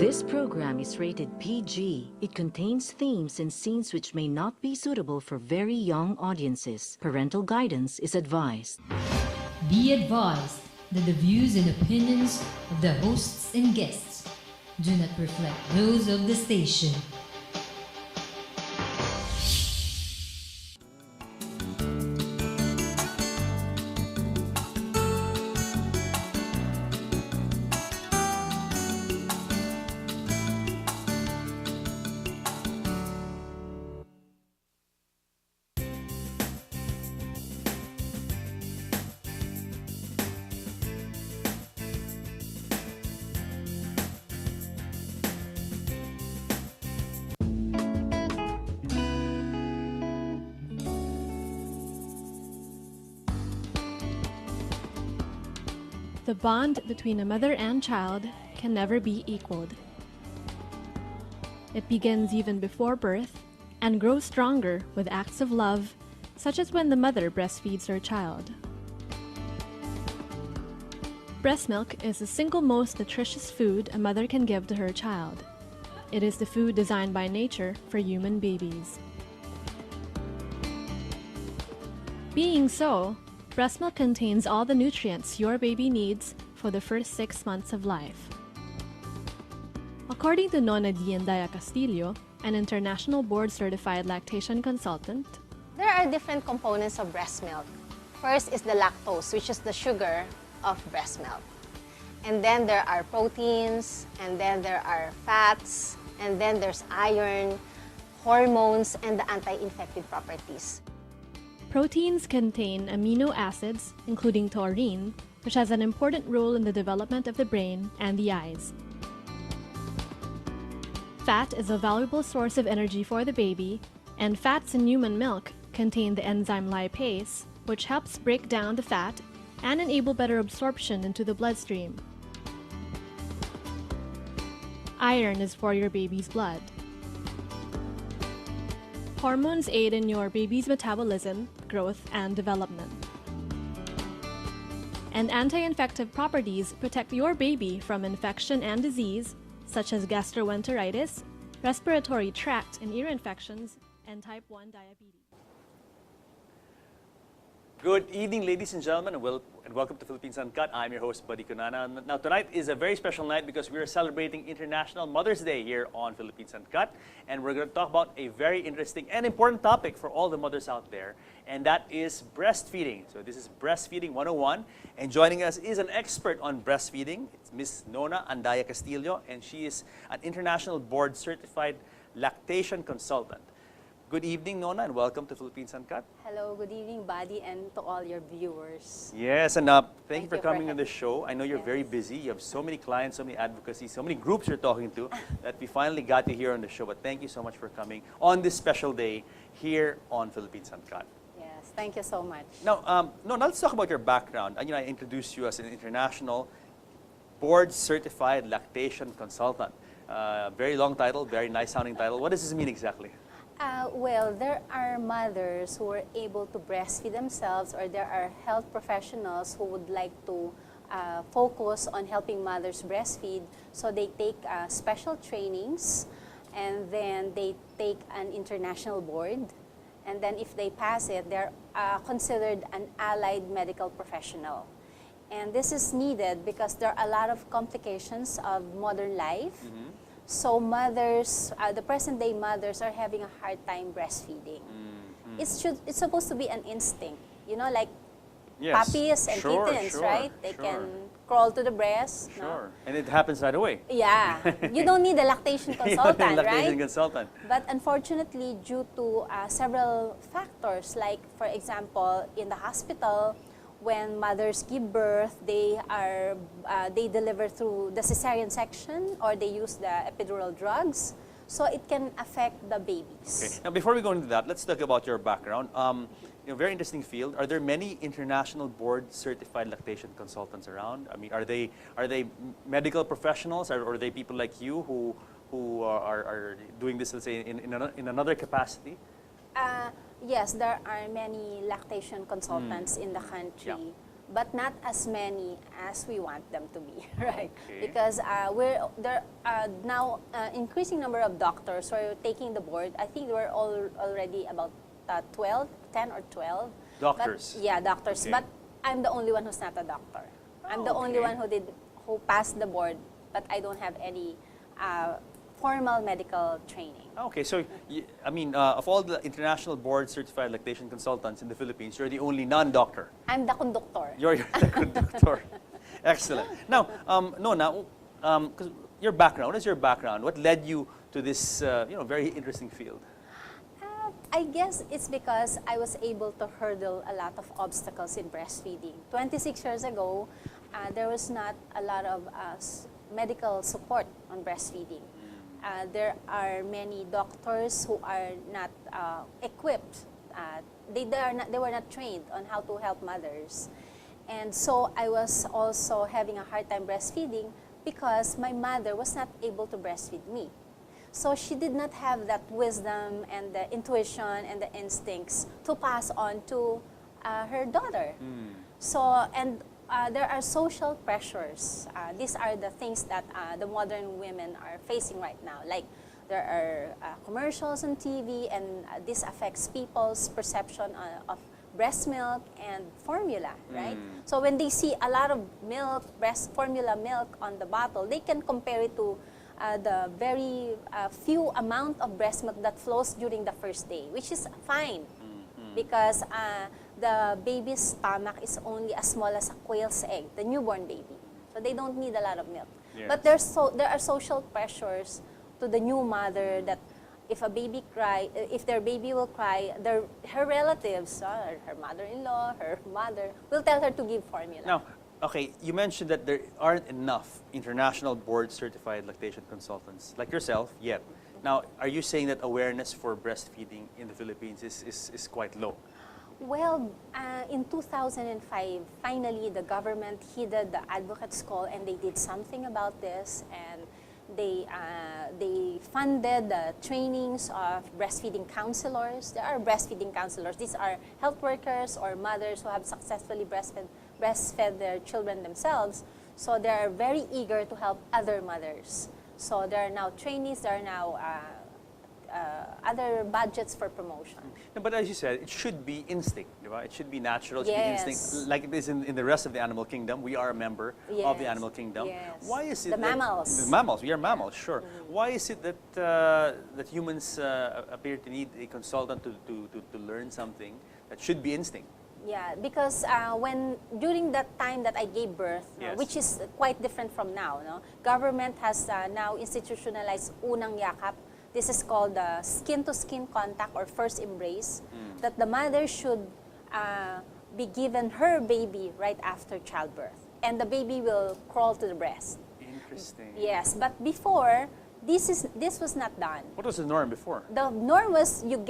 This program is rated PG. It contains themes and scenes which may not be suitable for very young audiences. Parental guidance is advised. Be advised that the views and opinions of the hosts and guests do not reflect those of the station. The bond between a mother and child can never be equaled. It begins even before birth and grows stronger with acts of love, such as when the mother breastfeeds her child. Breast milk is the single most nutritious food a mother can give to her child. It is the food designed by nature for human babies. Being so, breast milk contains all the nutrients your baby needs for the first 6 months of life. According to Nona Diandaya Castillo, an international board-certified lactation consultant, there are different components of breast milk. First is the lactose, which is the sugar of breast milk. And then there are proteins, and then there are fats, and then there's iron, hormones, and the anti-infective properties. Proteins contain amino acids, including taurine, which has an important role in the development of the brain and the eyes. Fat is a valuable source of energy for the baby, and fats in human milk contain the enzyme lipase, which helps break down the fat and enable better absorption into the bloodstream. Iron is for your baby's blood. Hormones aid in your baby's metabolism, growth, and development. And anti-infective properties protect your baby from infection and disease, such as gastroenteritis, respiratory tract and ear infections, and type 1 diabetes. Good evening, ladies and gentlemen, and welcome to Philippines Uncut. I'm your host, Buddy Kunana. Now, tonight is a very special night because we are celebrating International Mother's Day here on Philippines Uncut. And we're going to talk about a very interesting and important topic for all the mothers out there, and that is breastfeeding. So this is Breastfeeding 101, and joining us is an expert on breastfeeding. It's Miss Nona Andaya Castillo, and she is an international board-certified lactation consultant. Good evening, Nona, and welcome to Philippines Uncut. Hello, good evening, Buddy, and to all your viewers. Yes, and thank you for coming on the show. I know you're very busy. You have so many clients, so many advocacy, so many groups you're talking to that we finally got you here on the show. But thank you so much for coming on this special day here on Philippines Uncut. Yes, thank you so much. Now, Nona, let's talk about your background. I introduced you as an international board-certified lactation consultant. Very long title, very nice sounding title. What does this mean exactly? Well, there are mothers who are able to breastfeed themselves, or there are health professionals who would like to focus on helping mothers breastfeed. So they take special trainings, and then they take an international board. And then if they pass it, they're considered an allied medical professional. And this is needed because there are a lot of complications of modern life. Mm-hmm. So mothers, the present-day mothers are having a hard time breastfeeding. Mm-hmm. It's supposed to be an instinct, like puppies and kittens, right? They can crawl to the breast. Sure, no? And it happens right away. Yeah, you don't need a lactation consultant, right? Lactation consultant. But unfortunately, due to several factors, like for example, in the hospital, when mothers give birth, they deliver through the cesarean section, or they use the epidural drugs, so it can affect the babies. Okay. Now, before we go into that, let's talk about your background. Very interesting field. Are there many international board-certified lactation consultants around? I mean, are they medical professionals, or are they people like you who are doing this, let's say, in another capacity? Yes, there are many lactation consultants in the country. but not as many as we want them to be, right? Okay. Because there are now increasing number of doctors who are taking the board. I think we're already about 12, 10 or 12. Doctors? But, yeah, doctors. Okay. But I'm the only one who's not a doctor. I'm the only okay. one who passed the board, but I don't have any formal medical training. Okay, so I mean, of all the international board-certified lactation consultants in the Philippines, you're the only non-doctor. I'm the conductor. You're the conductor. Excellent. Now, Nona, because your background, what is your background? What led you to this, very interesting field? I guess it's because I was able to hurdle a lot of obstacles in breastfeeding. 26 years ago, there was not a lot of medical support on breastfeeding. There are many doctors who are not equipped. They were not trained on how to help mothers. And so I was also having a hard time breastfeeding because my mother was not able to breastfeed me. So she did not have that wisdom and the intuition and the instincts to pass on to her daughter. So, and there are social pressures. These are the things that the modern women are facing right now. Like there are commercials on TV, and this affects people's perception of breast milk and formula, right? So when they see a lot of milk, breast formula milk on the bottle, they can compare it to the very few amount of breast milk that flows during the first day, which is fine because the baby's stomach is only as small as a quail's egg, the newborn baby. So they don't need a lot of milk. Yes. But there are social pressures to the new mother that if their baby will cry, her relatives, her mother-in-law, her mother, will tell her to give formula. Now, okay, you mentioned that there aren't enough international board-certified lactation consultants like yourself yet. Now, are you saying that awareness for breastfeeding in the Philippines is quite low? Well, in 2005, finally the government heeded the advocates' call and they did something about this, and they funded the trainings of breastfeeding counselors. There are breastfeeding counselors. These are health workers or mothers who have successfully breastfed their children themselves. So they are very eager to help other mothers. So there are now trainees, there are now other budgets for promotion. No, but as you said, it should be instinct, right? It should be natural, it should Yes. be instinct. Like it is in the rest of the animal kingdom. We are a member of the Yes. animal kingdom. Yes. Why is it The that- mammals. The mammals, we are mammals, sure. Why is it that that humans appear to need a consultant to learn something that should be instinct? Yeah, because during that time that I gave birth, Yes. which is quite different from now, no? Government has now institutionalized unang yakap. This is called the skin-to-skin contact or first embrace, that the mother should be given her baby right after childbirth, and the baby will crawl to the breast. Interesting. Yes, but before this was not done. What was the norm before? The norm was you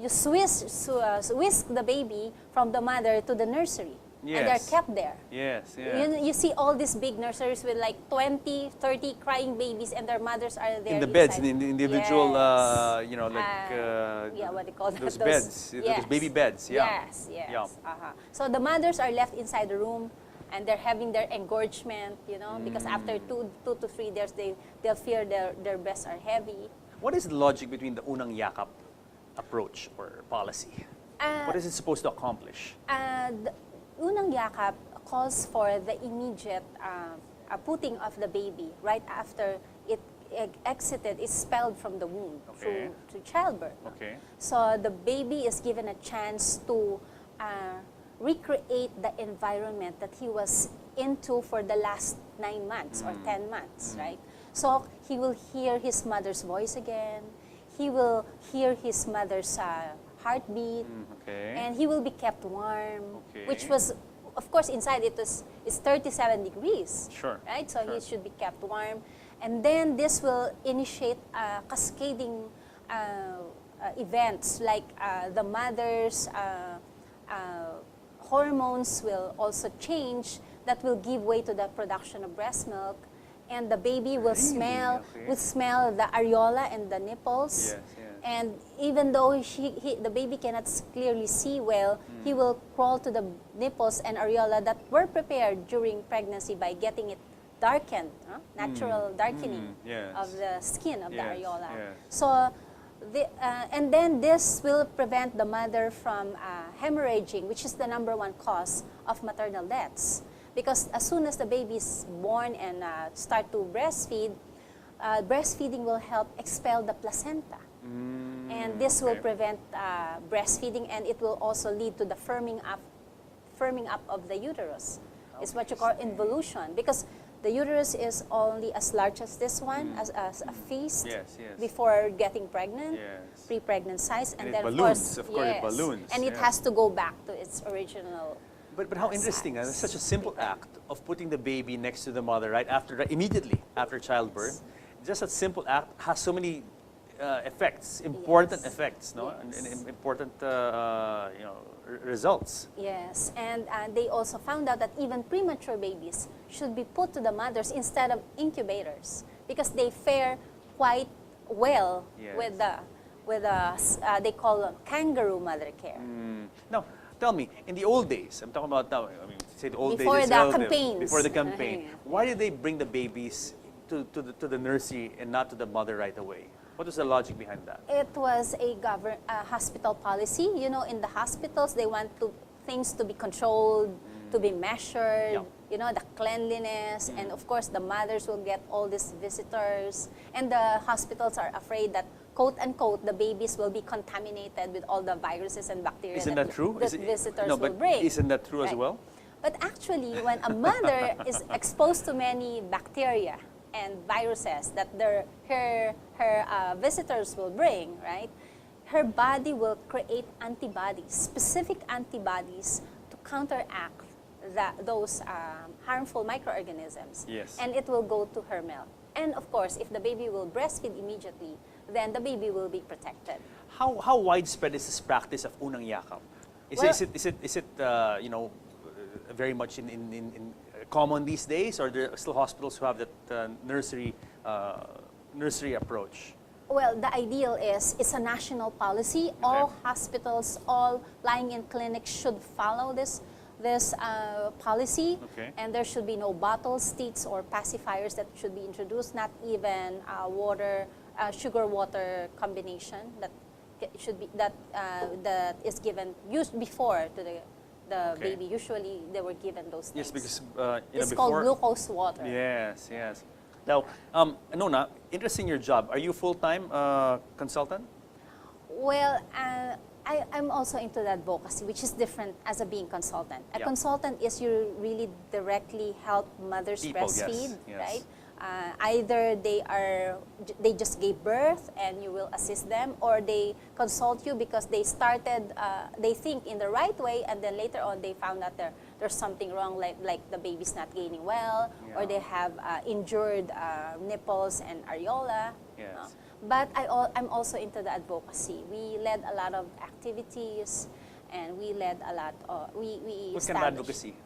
whisk the baby from the mother to the nursery, and they're Yes. kept there. Yes, yeah. You see all these big nurseries with like 20, 30 crying babies, and their mothers are there In the beds, inside. in the individual, Yes. like What do you call that? those beds, those baby beds. Yeah. Yes, yes. Yeah. So the mothers are left inside the room, and they're having their engorgement, because after two to 3 days, they'll fear their breasts are heavy. What is the logic between the unang yakap approach or policy? What is it supposed to accomplish? The unang yakap calls for the immediate putting of the baby right after it exited, is expelled from the womb Okay. to childbirth. Okay. So the baby is given a chance to recreate the environment that he was into for the last 9 months or 10 months, right? So he will hear his mother's voice again. He will hear his mother's heartbeat, Okay. and he will be kept warm, Okay. which was, of course, inside it's 37 degrees. Sure, Right? So sure. he should be kept warm. And then this will initiate cascading events like the mother's hormones will also change, that will give way to the production of breast milk, and the baby will Really? smell Okay. will smell the areola and the nipples. Yes, yes. And even though the baby cannot clearly see well, he will crawl to the nipples and areola that were prepared during pregnancy by getting it darkened, natural darkening Yes. of the skin of the Yes, areola. yes. So, and then this will prevent the mother from hemorrhaging, which is the #1 cause of maternal deaths. Because as soon as the baby is born and start to breastfeed, breastfeeding will help expel the placenta. And this will prevent breastfeeding, and it will also lead to the firming up of the uterus. It's what you call involution, because the uterus is only as large as this one, as a feast Yes, yes. before getting pregnant, Yes. pre-pregnant size, and And it then balloons, of of course, course, it balloons, and it yes. has to go back to its original. But how interesting, it's such a simple act of putting the baby next to the mother right after, immediately after childbirth. Just a simple act has so many effects, important Yes. effects, no, Yes. and important results. Yes, and they also found out that even premature babies should be put to the mothers instead of incubators, because they fare quite well Yes. with they call them kangaroo mother care. Now, tell me, in the old days, I'm talking about now, I mean, say the old Before days, the relative, campaigns. before the campaign, why did they bring the babies to the nursery and not to the mother right away? What was the logic behind that? It was a hospital policy. You know, in the hospitals, they want things to be controlled, to be measured, Yeah. you know, the cleanliness, and of course, the mothers will get all these visitors. And the hospitals are afraid that, quote unquote, the babies will be contaminated with all the viruses and bacteria Isn't that true? that visitors no, will but bring. isn't that true as Right. well? But actually, when a mother is exposed to many bacteria and viruses that her visitors will bring, right? Her body will create antibodies, specific antibodies to counteract those harmful microorganisms. Yes. And it will go to her milk. And of course, if the baby will breastfeed immediately, then the baby will be protected. How widespread is this practice of unang yakap? Is it very much in common these days, or there are still hospitals who have that nursery approach? Well, the ideal is it's a national policy. All hospitals, all lying-in clinics should follow this policy, and there should be no bottle sticks or pacifiers that should be introduced. Not even sugar water combination that is given used before to the baby. Usually they were given those things. Yes, because it's before, called glucose water. Yes, yes. Now, Nona, interesting your job. Are you full-time consultant? Well, I'm also into the advocacy, which is different as a being consultant. A consultant is you really directly help mothers People, breastfeed, yes. right? Either they just gave birth and you will assist them, or they consult you because they started, they think in the right way, and then later on they found out there's something wrong, like the baby's not gaining well, or they have injured nipples and areola. Yes. But I'm also into the advocacy. We led a lot of activities, and we led a lot. What kind of advocacy?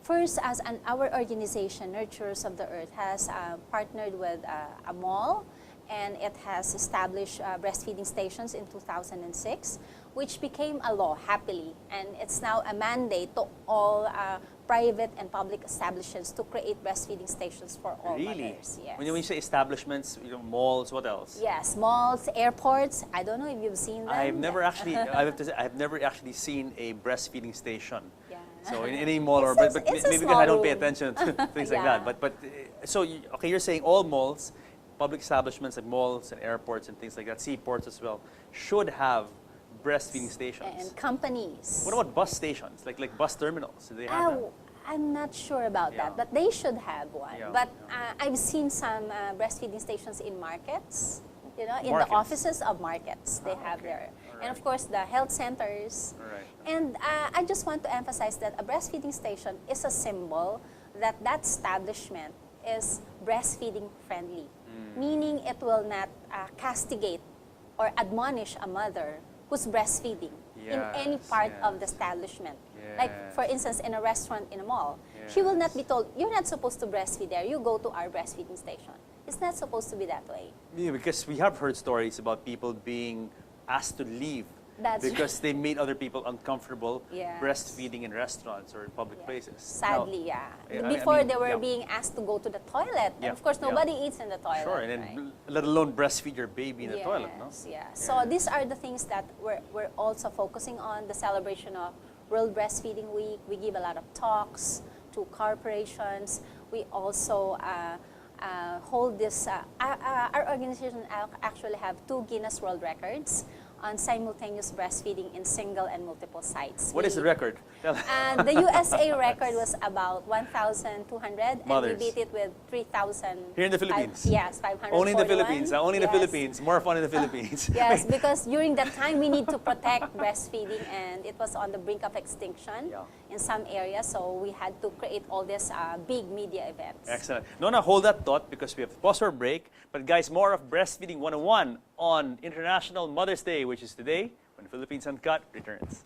First, our organization, Nurturers of the Earth, has partnered with a mall, and it has established breastfeeding stations in 2006, which became a law, happily. And it's now a mandate to all private and public establishments to create breastfeeding stations for all mothers. Yes. When you say establishments, malls, what else? Yes, malls, airports. I don't know if you've seen them. I've never actually, I have to say, I've never actually seen a breastfeeding station. Yeah. So in any mall, It's but a maybe because small I don't pay room. attention to things like Yeah. that. But so you're saying all malls, public establishments like malls and airports and things like that, seaports as well, should have breastfeeding stations. And companies. What about bus stations, like bus terminals? Do they have that? I'm not sure about Yeah. that, but they should have one. Yeah, But I've seen some breastfeeding stations in markets, in Markets. the offices of markets. They have there. And of course, the health centers. All right. And I just want to emphasize that a breastfeeding station is a symbol that establishment is breastfeeding friendly, meaning it will not castigate or admonish a mother who's breastfeeding in any part of the establishment. Like, for instance, in a restaurant in a mall, she will not be told, you're not supposed to breastfeed there, you go to our breastfeeding station. It's not supposed to be that way. Yeah, because we have heard stories about people being asked to leave That's because they made other people uncomfortable Yes. breastfeeding in restaurants or in public places. Sadly, Now, yeah. I mean, Before they were yeah. being asked to go to the toilet. Yeah, And of course, yeah. nobody eats in the toilet. Sure, and then right? let alone breastfeed your baby in the toilet, no? Yes, yeah. So these are the things that we're also focusing on, the celebration of World Breastfeeding Week. We give a lot of talks to corporations. We also hold this, our organization actually have 2 Guinness World Records on simultaneous breastfeeding in single and multiple sites. What is the record? And the USA record was about 1,200, and Mothers. we beat it with 3,000. Here in the Philippines? Yes, 541. Only in the Philippines. Only in the Yes. Philippines. More fun in the Philippines. Yes, because during that time we need to protect breastfeeding, and it was on the brink of extinction Yeah. in some areas, so we had to create all these big media events. Excellent. Nona, hold that thought because we have to pause for a break. But guys, more of Breastfeeding 101 on International Mother's Day, which is today when Philippines Uncut returns.